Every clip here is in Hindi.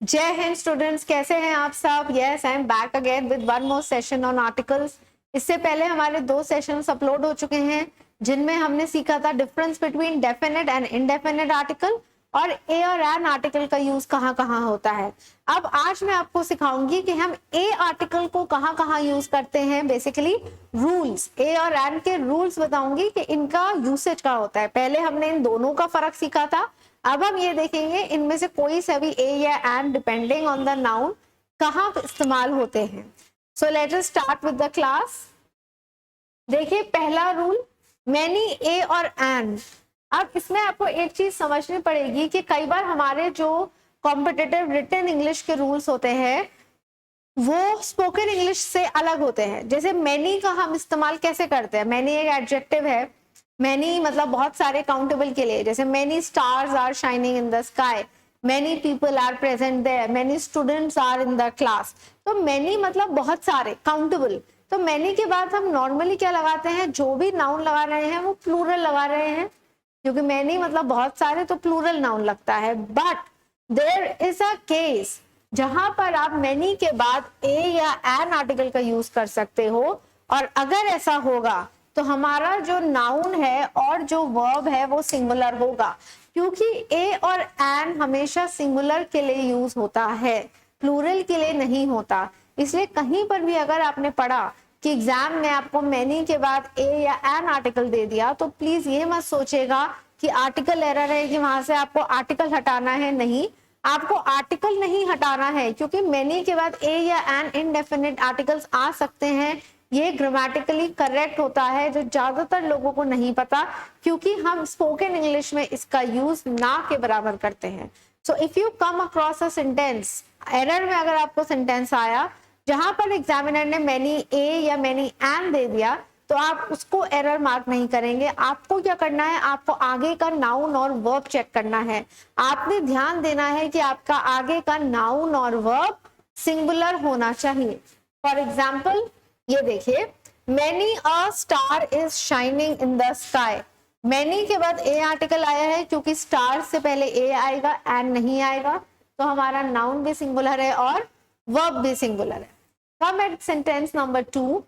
जय हिंद स्टूडेंट्स, कैसे हैं आप सब। Yes, I am back again with one more session on articles. इससे पहले हमारे 2 सेशंस अपलोड हो चुके हैं जिनमें हमने सीखा था difference between definite and indefinite article और ए और एन आर्टिकल का यूज कहाँ कहाँ होता है। अब आज मैं आपको सिखाऊंगी कि हम ए आर्टिकल को कहाँ कहाँ यूज करते हैं। बेसिकली रूल्स, ए और एन के रूल्स बताऊंगी कि इनका यूसेज क्या होता है। पहले हमने इन दोनों का फर्क सीखा था, अब हम ये देखेंगे इनमें से कोई सा भी ए या an depending on the noun कहाँ इस्तेमाल होते हैं। So let us start with the class. देखिए पहला रूल, मैनी ए और एन। अब इसमें आपको एक चीज समझनी पड़ेगी कि कई बार हमारे जो कॉम्पिटिटिव रिटन इंग्लिश के रूल्स होते हैं वो स्पोकन इंग्लिश से अलग होते हैं। जैसे मैनी का हम इस्तेमाल कैसे करते हैं, मैनी एक एडजेक्टिव है, मैनी मतलब बहुत सारे काउंटेबल के लिए, जैसे many stars are shining in the sky, many people are present there, many students are in the class. तो मैनी मतलब बहुत सारे, काउंटेबल। तो मैनी के बाद हम नॉर्मली क्या लगाते हैं, जो भी नाउन लगा रहे हैं वो प्लूरल लगा रहे हैं, क्योंकि मैनी मतलब बहुत सारे तो प्लूरल नाउन लगता है। But there is a case जहां पर आप मैनी के बाद ए या एन आर्टिकल का यूज कर सकते हो, और अगर ऐसा होगा तो हमारा जो नाउन है और जो वर्ब है वो सिंगुलर होगा, क्योंकि ए और एन हमेशा सिंगुलर के लिए यूज होता है, प्लूरल के लिए नहीं होता। इसलिए कहीं पर भी अगर आपने पढ़ा कि एग्जाम में आपको मैनी के बाद ए या एन आर्टिकल दे दिया, तो प्लीज ये मत सोचेगा कि आर्टिकल एरर है कि वहां से आपको आर्टिकल हटाना है। नहीं, आपको आर्टिकल नहीं हटाना है, क्योंकि मैनी के बाद ए या एन इनडेफिनिट आर्टिकल्स आ सकते हैं। ये ग्रामेटिकली करेक्ट होता है, जो ज्यादातर लोगों को नहीं पता, क्योंकि हम स्पोकन इंग्लिश में इसका यूज ना के बराबर करते हैं। So if you come across a sentence, error में अगर आपको सेंटेंस आया जहां पर एग्जामिनर ने मैनी ए या मैनी एन दे दिया, तो आप उसको एरर मार्क नहीं करेंगे। आपको क्या करना है, आपको आगे का नाउन और वर्ब चेक करना है। आपने ध्यान देना है कि आपका आगे का नाउन और वर्ब सिंगुलर होना चाहिए। फॉर एग्जाम्पल ये देखिए, many a star is shining in the sky. Many के बाद ए आर्टिकल आया है, क्योंकि स्टार से पहले ए आएगा, एन नहीं आएगा, तो हमारा नाउन भी सिंगुलर है और वर्ब भी सिंगुलर है। Come at sentence number 2,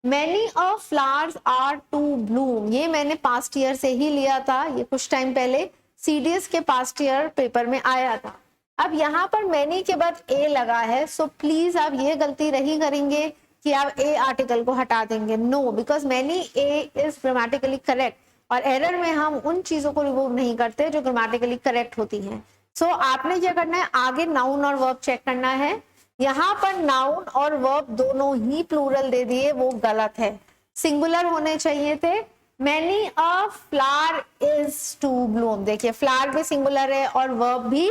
many of flowers are to bloom. ये मैंने पास्ट ईयर से ही लिया था, ये कुछ टाइम पहले सीडीएस के पास्ट ईयर पेपर में आया था। अब यहाँ पर मैनी के बाद ए लगा है, सो प्लीज आप ये गलती नहीं करेंगे कि आप ए आर्टिकल को हटा देंगे। No, because many a is grammatically correct, और एरर में हम उन चीजों को रिमूव नहीं करते जो ग्रामेटिकली करेक्ट होती हैं। सो आपने क्या करना है, आगे नाउन और वर्ब चेक करना है। यहाँ पर नाउन और वर्ब दोनों ही प्लूरल दे दिए, वो गलत है, सिंगुलर होने चाहिए थे। Many a flower is to bloom. देखिए फ्लावर भी सिंगुलर है और वर्ब भी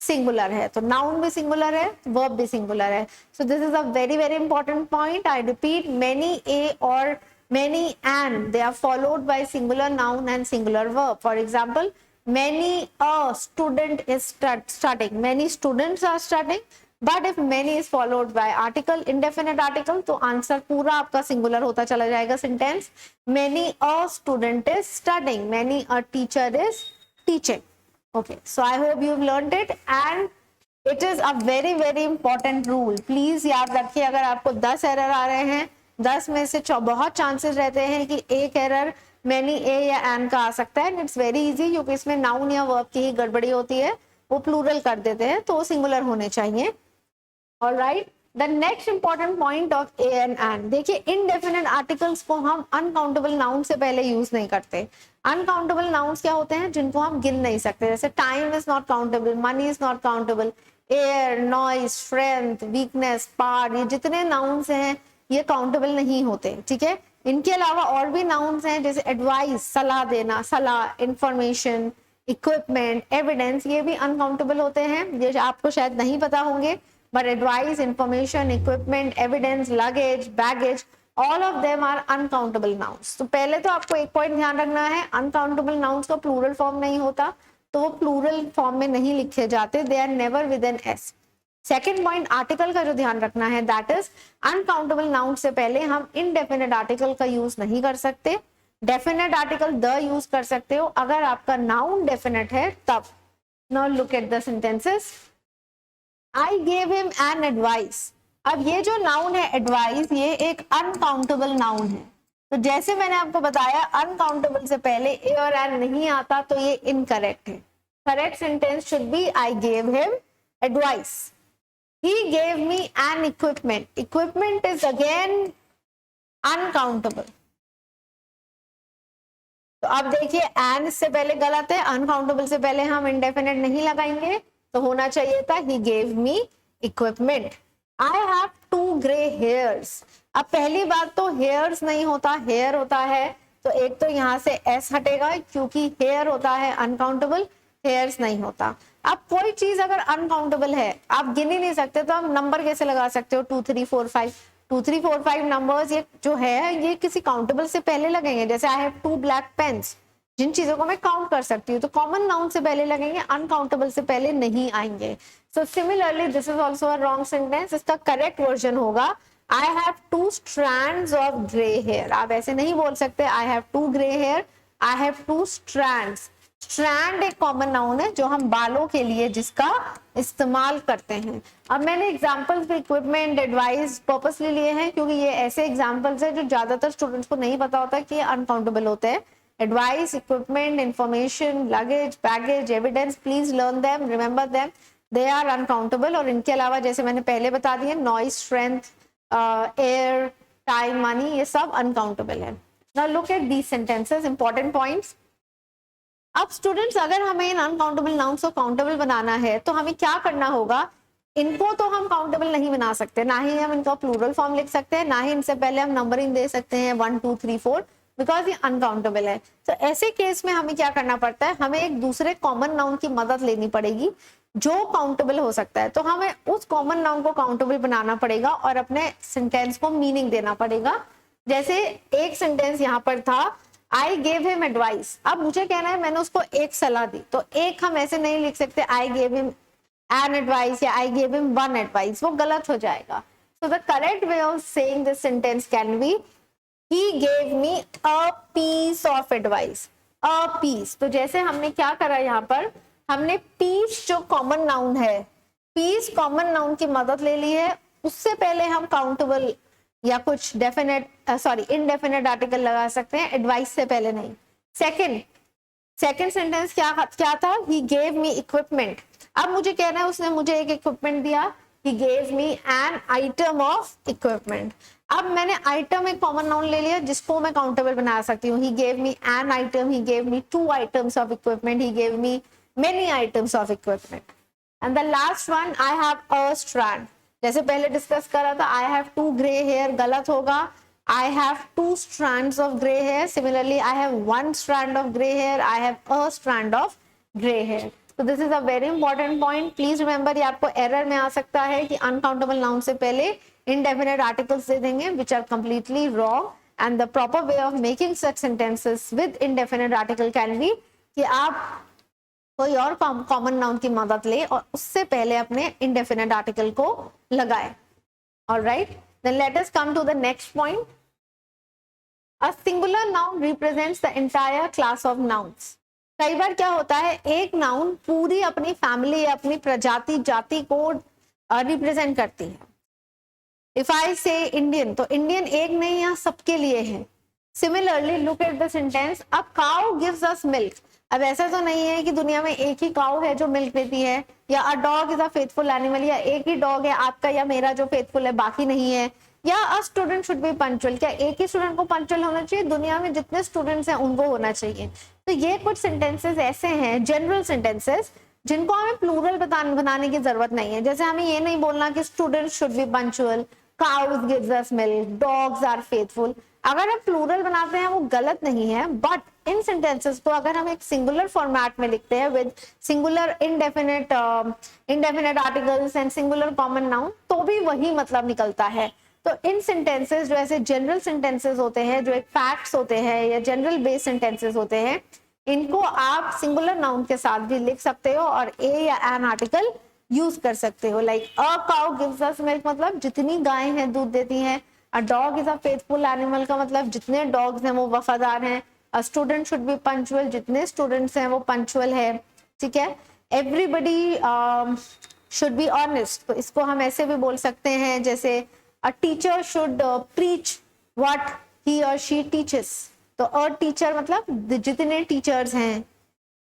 सिंगुलर है, तो नाउन भी सिंगुलर है, वर्ब भी सिंगुलर है। So this is a very very important point. I repeat, many a और many an, they are followed by singular noun and singular verb. For example, many a student is studying, many students are studying, but if many is followed by article, indefinite article, तो आंसर पूरा आपका सिंगुलर होता चला जाएगा sentence. many a student is studying, many a teacher is teaching. Okay, so I hope you've learned it and it is a very very important rule. Please याद रखिए, अगर आपको 10 एरर आ रहे हैं, 10 में से बहुत चांसेस रहते हैं कि एक एरर मैनी ए या एन का आ सकता है। इट्स वेरी इजी, क्योंकि इसमें नाउन या वर्ब की ही गड़बड़ी होती है, वो प्लूरल कर देते हैं, तो वो सिंगुलर होने चाहिए। Alright, the next important point of a and an, देखिए इनडेफिनेट आर्टिकल्स को हम अनकाउंटेबल नाउन से पहले यूज नहीं करते। अनकाउंटेबल नाउन्स क्या होते हैं, जिनको हम गिन नहीं सकते, जैसे time is not countable, money is not countable, air, noise, strength, weakness, part, ये जितने नाउन्स हैं ये काउंटेबल नहीं होते। ठीक है, इनके अलावा और भी नाउन्स हैं, जैसे एडवाइस, सलाह देना, सलाह, इंफॉर्मेशन, इक्विपमेंट, एविडेंस, ये भी अनकाउंटेबल होते हैं। ये आपको शायद नहीं पता होंगे, but advice, information, equipment, evidence, luggage, baggage, all of them are uncountable nouns. तो पहले तो आपको एक पॉइंट ध्यान रखना है, अनकाउंटेबल नाउन्स का प्लूरल फॉर्म नहीं होता, तो वो प्लूरल फॉर्म में नहीं लिखे जाते, they are never with an S. Second point, article का जो ध्यान रखना है, दैट इज अनकाउंटेबल नाउन से पहले हम इनडेफिनेट आर्टिकल का यूज नहीं कर सकते। डेफिनेट आर्टिकल द यूज कर सकते हो अगर आपका नाउन डेफिनेट है तब। Now look at the sentences. I gave him an advice. अब ये जो नाउन है एडवाइस, ये एक अनकाउंटेबल नाउन है। तो जैसे मैंने आपको बताया अनकाउंटेबल से पहले ए और एन नहीं आता तो ये इनकरेक्ट है। Correct sentence should be I gave him advice. He gave me an equipment. Equipment is again uncountable. तो अब देखिए एन इससे पहले गलत है, अनकाउंटेबल से पहले हम इंडेफिनिट नहीं लगाएंगे, तो होना चाहिए था he gave me equipment. I have 2 gray hairs. अब पहली बात तो hairs नहीं होता, hair होता है, तो एक तो यहाँ से s हटेगा क्योंकि hair होता है अनकाउंटेबल, hairs नहीं होता। अब कोई चीज अगर अनकाउंटेबल है, आप गिन ही नहीं सकते, तो आप नंबर कैसे लगा सकते हो 2 3 4 5? 2 3 4 5 नंबर्स ये जो है ये किसी काउंटेबल से पहले लगेंगे। जैसे आई हैव 2 ब्लैक पेन्स, जिन चीजों को मैं काउंट कर सकती हूँ, तो कॉमन नाउन से पहले लगेंगे, अनकाउंटेबल से पहले नहीं आएंगे। So similarly this is also a wrong sentence. इसका करेक्ट वर्जन होगा I have 2 strands of grey hair. आप ऐसे नहीं बोल सकते I have 2 gray hair, I have 2 strands। Strand एक कॉमन नाउन है जो हम बालों के लिए जिसका इस्तेमाल करते हैं। अब मैंने एग्जांपल्स इक्विपमेंट एडवाइस पर्पसली लिए हैं क्योंकि ये ऐसे एग्जांपल्स हैं जो ज्यादातर स्टूडेंट्स को नहीं पता होता कि ये अनकाउंटेबल होते हैं। Advice, equipment, information, luggage, baggage, evidence, please learn them, remember them, they are uncountable. और इनके अलावा जैसे मैंने पहले बता दिए noise, strength, air, time, money, ये सब अनकाउंटेबल है। Now look at these sentences, important points. अब स्टूडेंट्स अगर हमें इन अनकाउंटेबल नाउन्स को काउंटेबल बनाना है तो हमें क्या करना होगा? इनको तो हम काउंटेबल नहीं बना सकते, ना ही हम इनका प्लूरल फॉर्म लिख सकते हैं, ना ही इनसे पहले हम नंबरिंग दे सकते हैं 1 2 3 4, बिकॉज ये अनकाउंटेबल है। तो ऐसे केस में हमें क्या करना पड़ता है? हमें एक दूसरे कॉमन नाउन की मदद लेनी पड़ेगी जो काउंटेबल हो सकता है। तो हमें उस कॉमन नाउन को काउंटेबल बनाना पड़ेगा और अपने सेंटेंस को मीनिंग देना पड़ेगा। जैसे एक सेंटेंस यहाँ पर था आई गेव हिम एडवाइस। अब मुझे कहना है मैंने उसको एक सलाह दी, तो एक हम ऐसे नहीं लिख सकते आई गेव हिम एन एडवाइस या आई गेव हिम 1 एडवाइस, वो गलत हो जाएगा। So the correct way of saying this sentence can be he gave me a piece of advice. A piece, तो जैसे हमने क्या करा यहाँ पर, हमने पीस जो कॉमन नाउन है, पीस कॉमन नाउन की मदद ले ली है। उससे पहले हम काउंटेबल या कुछ डेफिनेट इनडेफिनेट आर्टिकल लगा सकते हैं, एडवाइस से पहले नहीं। सेकंड सेंटेंस क्या था? ही गेव मी इक्विपमेंट। अब मुझे कहना है उसने मुझे एक इक्विपमेंट दिया, ही gave me an item of equipment. अब मैंने आइटम एक कॉमन नाउन ले लिया जिसको मैं काउंटेबल बना सकती हूँ। ही gave me an item, he gave me 2 items of equipment, he gave me many items of equipment. And the last one I have a strand. जैसे पहले डिस्कस करा था आई हैव 2 ग्रे हेयर, गलत होगा। I have 2 strands of grey hair, similarly I have 1 strand of grey hair, I have a strand of grey hair. तो this is a very important point, please remember. ये आपको एरर में आ सकता है कि अनकाउंटेबल नाउन से पहले indefinite articles दे देंगे which are completely wrong, and the proper way of making such sentences with indefinite article can be कि आप कोई और कॉमन नाउन की मदद ले और उससे पहले अपने indefinite article को लगाए। Alright, then let us come to the next point. A singular noun represents the entire class of nouns. कई बार क्या होता है, एक नाउन पूरी अपनी फैमिली या अपनी प्रजाति जाति को रिप्रेजेंट करती है। इफ आई से इंडियन, तो इंडियन एक नहीं, यहाँ सबके लिए है। Similarly look at the sentence, a cow gives us milk. अब ऐसा तो नहीं है कि दुनिया में एक ही काउ है जो मिल्क देती है, या a dog is a faithful animal, या एक ही डॉग है आपका या मेरा जो फेथफुल है बाकी नहीं है, या a student should be punctual. क्या एक ही स्टूडेंट को पंक्चुअल होना चाहिए? दुनिया में जितने स्टूडेंट्स हैं उनको होना चाहिए। तो ये कुछ सेंटेंसेस ऐसे हैं, जनरल सेंटेंसेस, जिनको हमें प्लूरल बनाने की जरूरत नहीं है। जैसे हमें ये नहीं बोलना कि student should be punctual, cows gives us milk, dogs are faithful। अगर हम प्लूरल बनाते हैं वो गलत नहीं है, बट इन सेंटेंसेस को अगर हम एक सिंगुलर फॉर्मेट में लिखते हैं with singular indefinite articles and singular common noun, तो भी वही मतलब निकलता है। तो इन सेंटेंसेस जो ऐसे जनरल सेंटेंसेस होते हैं, जो एक फैक्ट्स होते हैं या जनरल बेस्ड सेंटेंसेस होते हैं, इनको आप सिंगुलर नाउन के साथ भी लिख सकते हो और ए या एन आर्टिकल यूज कर सकते हो। लाइक अ काउ गिव्स अस मिल्क मतलब जितनी गायें हैं दूध देती हैं। A dog is a faithful animal का मतलब जितने डॉग्स हैं वो वफादार हैं। A student should be punctual, जितने स्टूडेंट्स हैं वो पंक्चुअल है। ठीक है, एवरीबडी शुड बी ऑनेस्ट, तो इसको हम ऐसे भी बोल सकते हैं जैसे a teacher should preach what he और शी टीचेस, तो अ टीचर मतलब जितने टीचर्स हैं,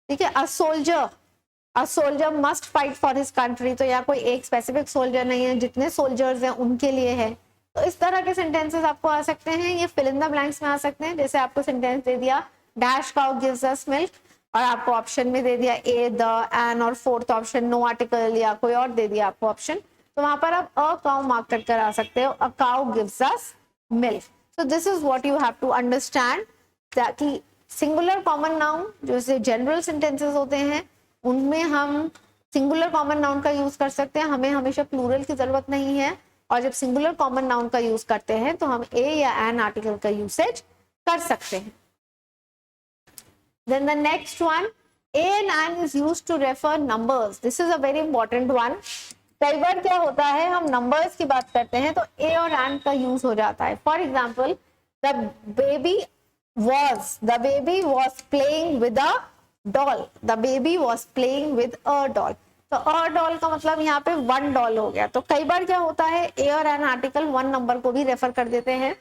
ठीक है। A soldier must fight for his country, तो या कोई एक स्पेसिफिक सोल्जर नहीं है, जितने सोल्जर्स हैं उनके लिए है। तो इस तरह के सेंटेंसेस आपको आ सकते हैं, ये फिल इन द ब्लैंक्स में आ सकते हैं। जैसे आपको सेंटेंस दे दिया dash cow gives us milk, और आपको ऑप्शन में दे दिया ए, द, एन, और फोर्थ ऑप्शन नो आर्टिकल या कोई और दे दिया आपको ऑप्शन, तो वहां पर आप अ काउ मार्क कर आ सकते हो, a cow gives us milk. So this is what you have to understand, कि सिंगुलर कॉमन नाउन जो जनरल सेंटेंसेस होते हैं उनमें हम सिंगुलर कॉमन नाउन का यूज कर सकते हैं, हमें हमेशा प्लूरल की जरूरत नहीं है। और जब सिंगुलर कॉमन नाउन का यूज करते हैं तो हम ए या एन आर्टिकल का यूसेज कर सकते हैं। Then the next one, a and an is used to refer numbers. This is a very important one. कई बार क्या होता है, हम numbers की बात करते हैं तो a और and का यूज हो जाता है। For example, the baby was playing with a doll. The baby was playing with a doll. तो अ डॉल का मतलब यहाँ पे वन डॉल हो गया। तो कई बार क्या होता है, ए और एन आर्टिकल वन नंबर को भी रेफर कर देते हैं।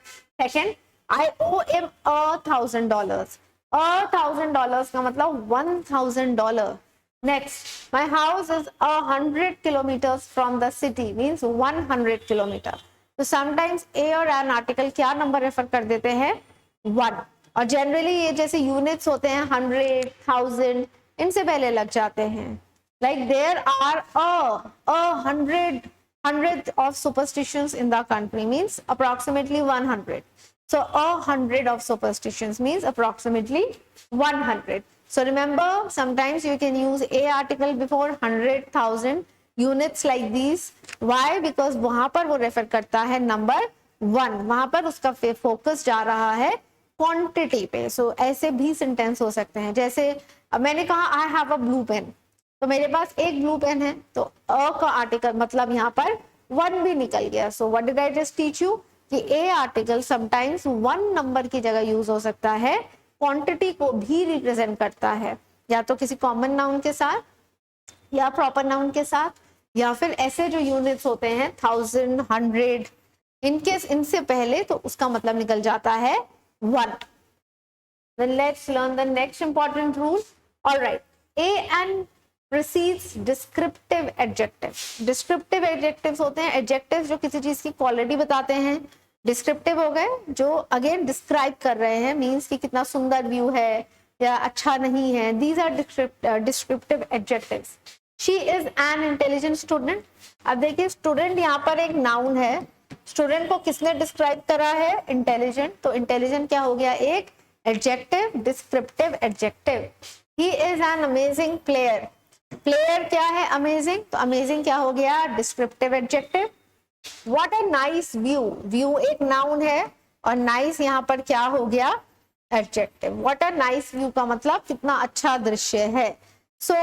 सेकेंड, आई ओ एम $1,000, $1,000 का मतलब $1,000। Next, my house is 100 kilometres from the city, means 100 kilometre. तो समटाइम्स ए और एन आर्टिकल क्या नंबर रेफर कर देते हैं, 1। और जनरली ये जैसे यूनिट्स होते हैं 100, 1000, इनसे पहले लग जाते हैं। Like there are hundred of superstitions in the country, means approximately 100. So 100 of superstitions means approximately 100. So remember, sometimes you can use a article before 100,000 units like these. Why? Because वहां पर वो रेफर करता है नंबर 1, वहां पर उसका फोकस जा रहा है क्वांटिटी पे। सो ऐसे भी सेंटेंस हो सकते हैं, जैसे मैंने कहा I have a blue pen, तो मेरे पास एक ब्लू पेन है, तो अ का आर्टिकल मतलब यहाँ पर 1 भी निकल गया। So what did I just teach you कि ए आर्टिकल समटाइम्स 1 नंबर की जगह यूज हो सकता है, क्वांटिटी को भी रिप्रेजेंट करता है, या तो किसी कॉमन नाउन के साथ या प्रॉपर नाउन के साथ, या फिर ऐसे जो यूनिट्स होते हैं 1000, 100, इनकेस इनसे पहले तो उसका मतलब निकल जाता है 1। Then let's learn the next important rule. All right, a and precedes descriptive adjective. Descriptive adjectives होते हैं adjectives जो किसी चीज की क्वालिटी बताते हैं। Descriptive हो गए जो अगेन डिस्क्राइब कर रहे हैं, मीन्स कि कितना सुंदर व्यू है या अच्छा नहीं है। These are descriptive adjectives. She is an intelligent student. अब देखिए स्टूडेंट यहाँ पर एक नाउन है, स्टूडेंट को किसने डिस्क्राइब करा है, इंटेलिजेंट। तो इंटेलिजेंट क्या हो गया, एक adjective, descriptive adjective. He is an amazing player, player क्या है, अमेजिंग, तो अमेजिंग क्या हो गया, descriptive adjective. What a nice view, view एक नाउन है और नाइस यहाँ पर क्या हो गया, adjective. What a nice view का मतलब कितना अच्छा दृश्य है। सो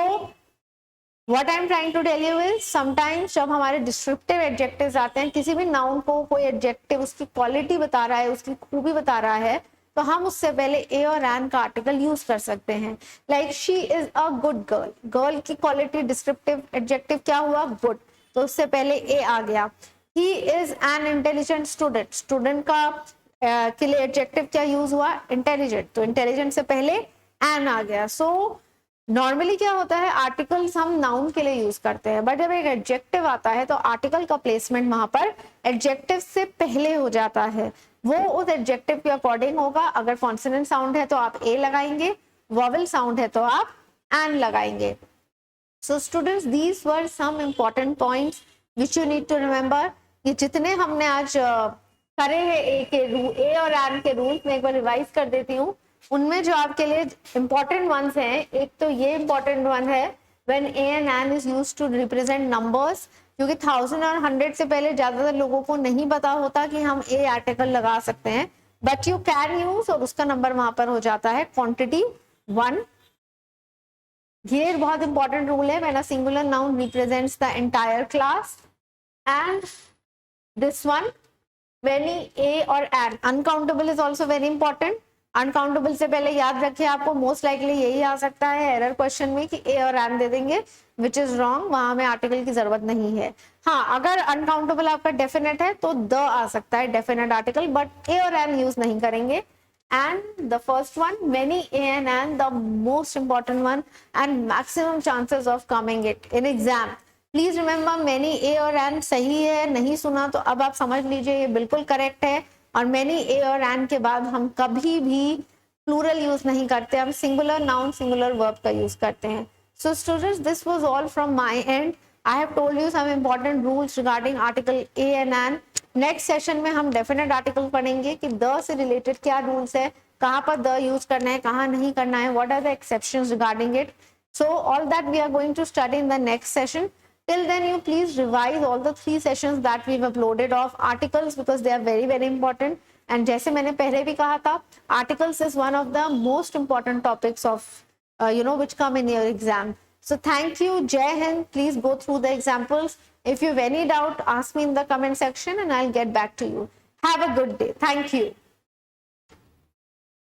What I'm trying to tell you is, sometimes जब हमारे डिस्क्रिप्टिव एडजेक्टिव्स आते हैं, किसी भी नाउन को कोई एडजेक्टिव उसकी क्वालिटी बता रहा है, उसकी खूबी बता रहा है, तो हम उससे पहले ए और एन का आर्टिकल यूज कर सकते हैं। Like she is a good girl, girl की क्वालिटी डिस्क्रिप्टिव एडजेक्टिव क्या हुआ, गुड, तो उससे पहले ए आ गया। He is an intelligent student, student का के लिए एडजेक्टिव क्या यूज हुआ, इंटेलिजेंट, तो इंटेलिजेंट से पहले एन आ गया। सो नॉर्मली क्या होता है, आर्टिकल्स हम नाउन के लिए यूज करते हैं, बट जब एक एडजेक्टिव आता है तो आर्टिकल का प्लेसमेंट वहां पर एडजेक्टिव से पहले हो जाता है, वो उस एडजेक्टिव के अकॉर्डिंग होगा। अगर कॉन्सोनेंट साउंड है तो आप ए लगाएंगे, वोवेल साउंड है तो आप एन लगाएंगे। So students, these were some important points which you need to remember. ये जितने हमने आज करे हैं ए और एन के रूल्स, मैं एक बार रिवाइज कर देती हूँ। उनमें जो आपके लिए इंपॉर्टेंट वंस हैं, एक तो ये इंपॉर्टेंट वन है when a and an is used to represent numbers, क्योंकि 1000 और 100 से पहले ज्यादातर लोगों को नहीं पता होता कि हम ए आर्टिकल लगा सकते हैं, बट यू कैन यूज, और उसका नंबर वहां पर हो जाता है क्वांटिटी 1। ये बहुत इंपॉर्टेंट रूल है, when a singular noun represents the entire class. And this one, when a और an, uncountable is also very important. Uncountable से पहले याद रखिए, आपको मोस्ट लाइकली यही आ सकता है एरर क्वेश्चन में कि ए और एन दे देंगे, विच इज रॉन्ग, वहां हमें आर्टिकल की जरूरत नहीं है। हाँ, अगर अनकाउंटेबल आपका डेफिनेट है तो द आ सकता है डेफिनेट आर्टिकल, बट ए और एन यूज नहीं करेंगे। And the first one, many a and n, the most important one and maximum chances of coming it in exam. Please remember many a और n सही है, नहीं सुना तो अब आप समझ लीजिए ये बिल्कुल करेक्ट है। और many a और n के बाद हम कभी भी प्लूरल यूज नहीं करते, हम सिंगुलर नाउन सिंगुलर वर्ब का यूज करते हैं। So students, this was all from my end. I have told you some important rules regarding article a and n. Next session में हम डेफिनेट आर्टिकल पढ़ेंगे कि द से रिलेटेड क्या रूल्स है, कहाँ पर द यूज करना है, कहाँ नहीं करना है, what are the exceptions regarding it. So all that we are going to study in the next session. Till then, you please revise all the 3 sessions that we've uploaded of articles because they are very very important. And जैसे मैंने पहले भी कहा था, articles is one of the most important topics of which come in your exam. So thank you, Jai Hind. Please go through the examples. If you have any doubt, ask me in the comment section and I'll get back to you. Have a good day. Thank you.